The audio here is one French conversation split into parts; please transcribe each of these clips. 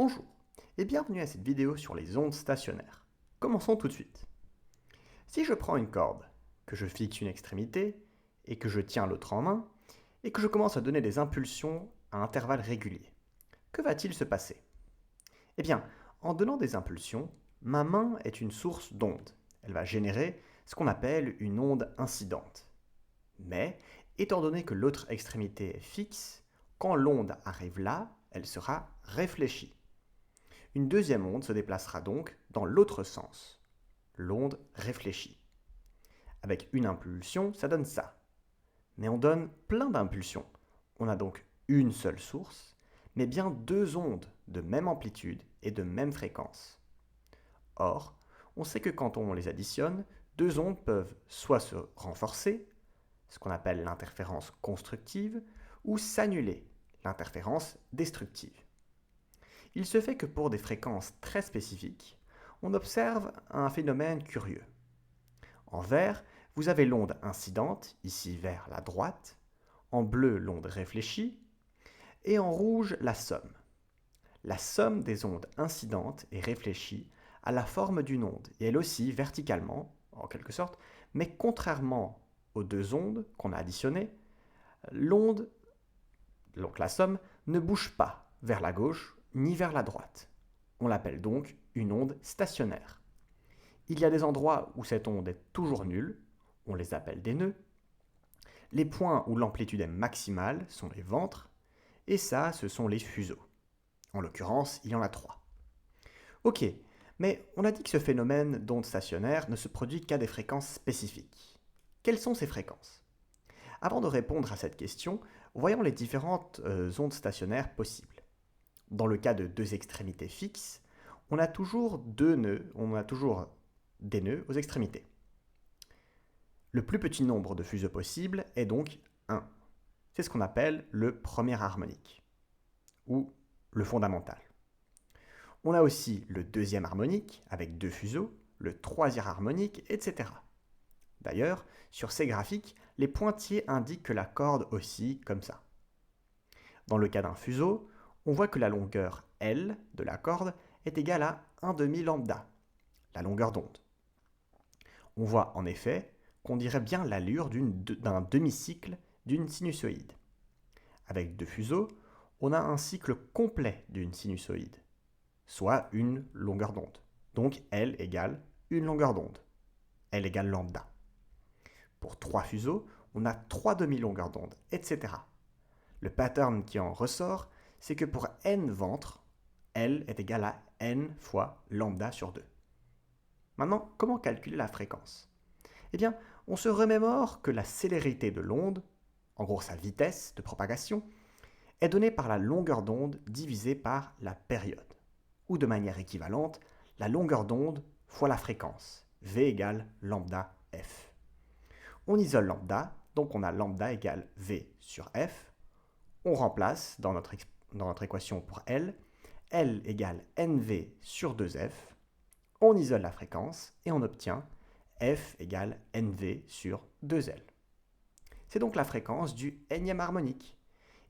Bonjour et bienvenue à cette vidéo sur les ondes stationnaires. Commençons tout de suite. Si je prends une corde, que je fixe une extrémité et que je tiens l'autre en main et que je commence à donner des impulsions à intervalles réguliers, que va-t-il se passer? Eh bien, en donnant des impulsions, ma main est une source d'onde. Elle va générer ce qu'on appelle une onde incidente. Mais, étant donné que l'autre extrémité est fixe, quand l'onde arrive là, elle sera réfléchie. Une deuxième onde se déplacera donc dans l'autre sens. L'onde réfléchie. Avec une impulsion, ça donne ça. Mais on donne plein d'impulsions. On a donc une seule source, mais bien deux ondes de même amplitude et de même fréquence. Or, on sait que quand on les additionne, deux ondes peuvent soit se renforcer, ce qu'on appelle l'interférence constructive, ou s'annuler, l'interférence destructive. Il se fait que pour des fréquences très spécifiques, on observe un phénomène curieux. En vert, vous avez l'onde incidente, ici vers la droite, en bleu l'onde réfléchie, et en rouge la somme. La somme des ondes incidentes et réfléchies a la forme d'une onde, et elle oscille verticalement, en quelque sorte, mais contrairement aux deux ondes qu'on a additionnées, l'onde, donc la somme, ne bouge pas vers la gauche ni vers la droite. On l'appelle donc une onde stationnaire. Il y a des endroits où cette onde est toujours nulle, on les appelle des nœuds. Les points où l'amplitude est maximale sont les ventres, et ça, ce sont les fuseaux. En l'occurrence, il y en a trois. Ok, mais on a dit que ce phénomène d'onde stationnaire ne se produit qu'à des fréquences spécifiques. Quelles sont ces fréquences? Avant de répondre à cette question, voyons les différentes ondes stationnaires possibles. Dans le cas de deux extrémités fixes, on a toujours deux nœuds, on a toujours des nœuds aux extrémités. Le plus petit nombre de fuseaux possible est donc 1. C'est ce qu'on appelle le premier harmonique, ou le fondamental. On a aussi le deuxième harmonique, avec deux fuseaux, le troisième harmonique, etc. D'ailleurs, sur ces graphiques, les pointillés indiquent que la corde oscille comme ça. Dans le cas d'un fuseau, on voit que la longueur L de la corde est égale à 1 demi lambda, la longueur d'onde. On voit en effet qu'on dirait bien l'allure d'un demi-cycle d'une sinusoïde. Avec deux fuseaux, on a un cycle complet d'une sinusoïde, soit une longueur d'onde. Donc L égale une longueur d'onde. L égale lambda. Pour trois fuseaux, on a trois demi-longueurs d'onde, etc. Le pattern qui en ressort, c'est que pour n ventres, L est égal à n fois lambda sur 2. Maintenant, comment calculer la fréquence? Eh bien, on se remémore que la célérité de l'onde, en gros sa vitesse de propagation, est donnée par la longueur d'onde divisée par la période, ou de manière équivalente, la longueur d'onde fois la fréquence, V égale lambda f. On isole lambda, donc on a lambda égale V sur f. On remplace dans notre équation pour L égale NV sur 2F. On isole la fréquence et on obtient F égale NV sur 2L. C'est donc la fréquence du nème harmonique.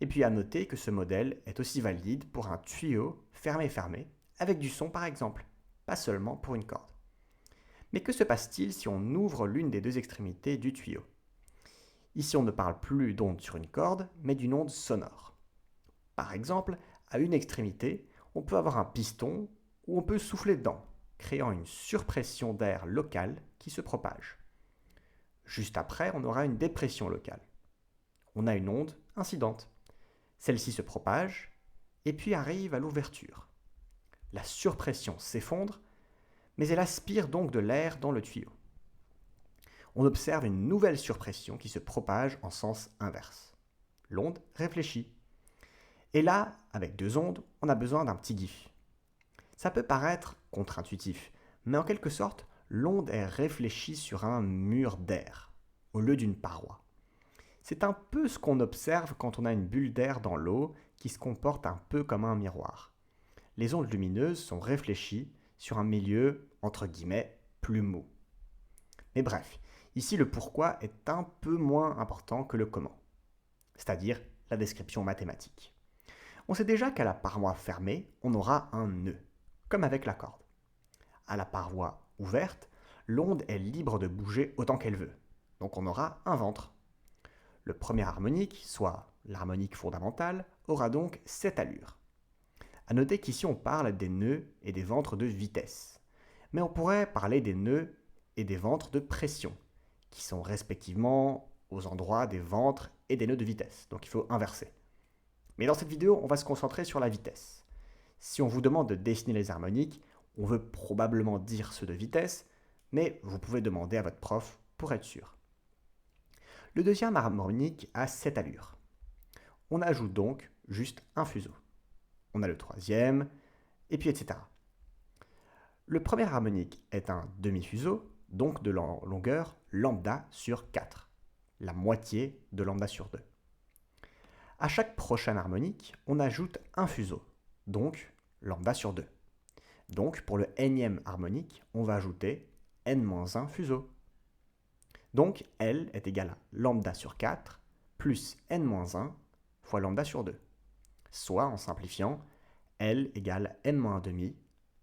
Et puis à noter que ce modèle est aussi valide pour un tuyau fermé-fermé, avec du son par exemple, pas seulement pour une corde. Mais que se passe-t-il si on ouvre l'une des deux extrémités du tuyau? Ici on ne parle plus d'onde sur une corde, mais d'une onde sonore. Par exemple, à une extrémité, on peut avoir un piston où on peut souffler dedans, créant une surpression d'air locale qui se propage. Juste après, on aura une dépression locale. On a une onde incidente. Celle-ci se propage et puis arrive à l'ouverture. La surpression s'effondre, mais elle aspire donc de l'air dans le tuyau. On observe une nouvelle surpression qui se propage en sens inverse. L'onde réfléchit. Et là, avec deux ondes, on a besoin d'un petit gif. Ça peut paraître contre-intuitif, mais en quelque sorte, l'onde est réfléchie sur un mur d'air, au lieu d'une paroi. C'est un peu ce qu'on observe quand on a une bulle d'air dans l'eau qui se comporte un peu comme un miroir. Les ondes lumineuses sont réfléchies sur un milieu, entre guillemets, plus mou. Mais bref, ici le pourquoi est un peu moins important que le comment, c'est-à-dire la description mathématique. On sait déjà qu'à la paroi fermée, on aura un nœud, comme avec la corde. À la paroi ouverte, l'onde est libre de bouger autant qu'elle veut, donc on aura un ventre. Le premier harmonique, soit l'harmonique fondamentale, aura donc cette allure. A noter qu'ici on parle des nœuds et des ventres de vitesse, mais on pourrait parler des nœuds et des ventres de pression, qui sont respectivement aux endroits des ventres et des nœuds de vitesse, donc il faut inverser. Mais dans cette vidéo, on va se concentrer sur la vitesse. Si on vous demande de dessiner les harmoniques, on veut probablement dire ceux de vitesse, mais vous pouvez demander à votre prof pour être sûr. Le deuxième harmonique a cette allure. On ajoute donc juste un fuseau. On a le troisième, et puis etc. Le premier harmonique est un demi-fuseau, donc de longueur lambda sur 4, la moitié de lambda sur 2. À chaque prochaine harmonique, on ajoute un fuseau, donc lambda sur 2. Donc pour le nème harmonique, on va ajouter n-1 fuseau. Donc L est égal à lambda sur 4 plus n-1 fois lambda sur 2. Soit, en simplifiant, L égale n-1,5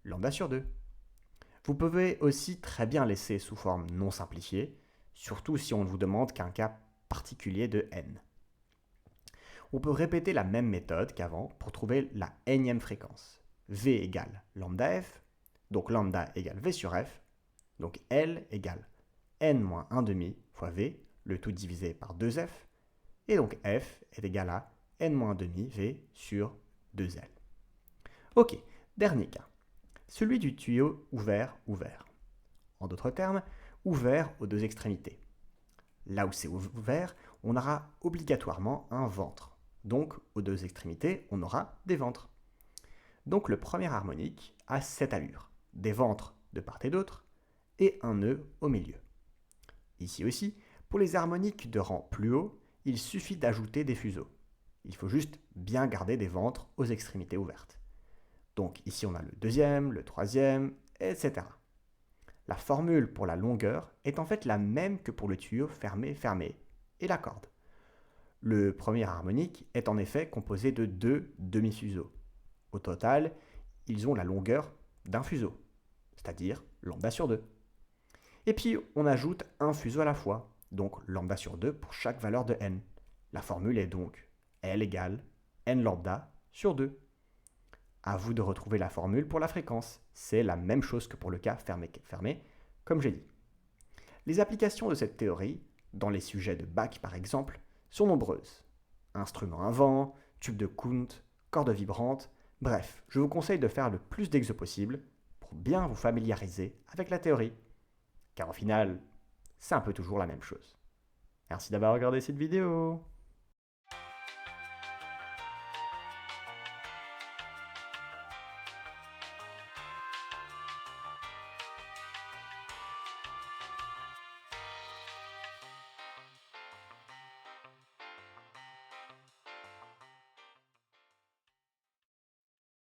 lambda sur 2. Vous pouvez aussi très bien laisser sous forme non simplifiée, surtout si on ne vous demande qu'un cas particulier de n. On peut répéter la même méthode qu'avant pour trouver la nème fréquence. V égale lambda f, donc lambda égale V sur f, donc L égale n-1,5 fois V, le tout divisé par 2f, et donc f est égal à n-1,5 V sur 2L. Ok, dernier cas, celui du tuyau ouvert-ouvert. En d'autres termes, ouvert aux deux extrémités. Là où c'est ouvert, on aura obligatoirement un ventre. Donc, aux deux extrémités, on aura des ventres. Donc, le premier harmonique a cette allure, des ventres de part et d'autre, et un nœud au milieu. Ici aussi, pour les harmoniques de rang plus haut, il suffit d'ajouter des fuseaux. Il faut juste bien garder des ventres aux extrémités ouvertes. Donc ici on a le deuxième, le troisième, etc. La formule pour la longueur est en fait la même que pour le tuyau fermé-fermé et la corde. Le premier harmonique est en effet composé de deux demi-fuseaux. Au total, ils ont la longueur d'un fuseau, c'est-à-dire lambda sur 2. Et puis on ajoute un fuseau à la fois, donc lambda sur 2 pour chaque valeur de n. La formule est donc L égale n lambda sur 2. À vous de retrouver la formule pour la fréquence. C'est la même chose que pour le cas fermé, comme j'ai dit. Les applications de cette théorie, dans les sujets de bac par exemple, sont nombreuses. Instruments à vent, tube de Coulomb, cordes vibrantes, bref, je vous conseille de faire le plus d'exos possible pour bien vous familiariser avec la théorie. Car au final, c'est un peu toujours la même chose. Merci d'avoir regardé cette vidéo.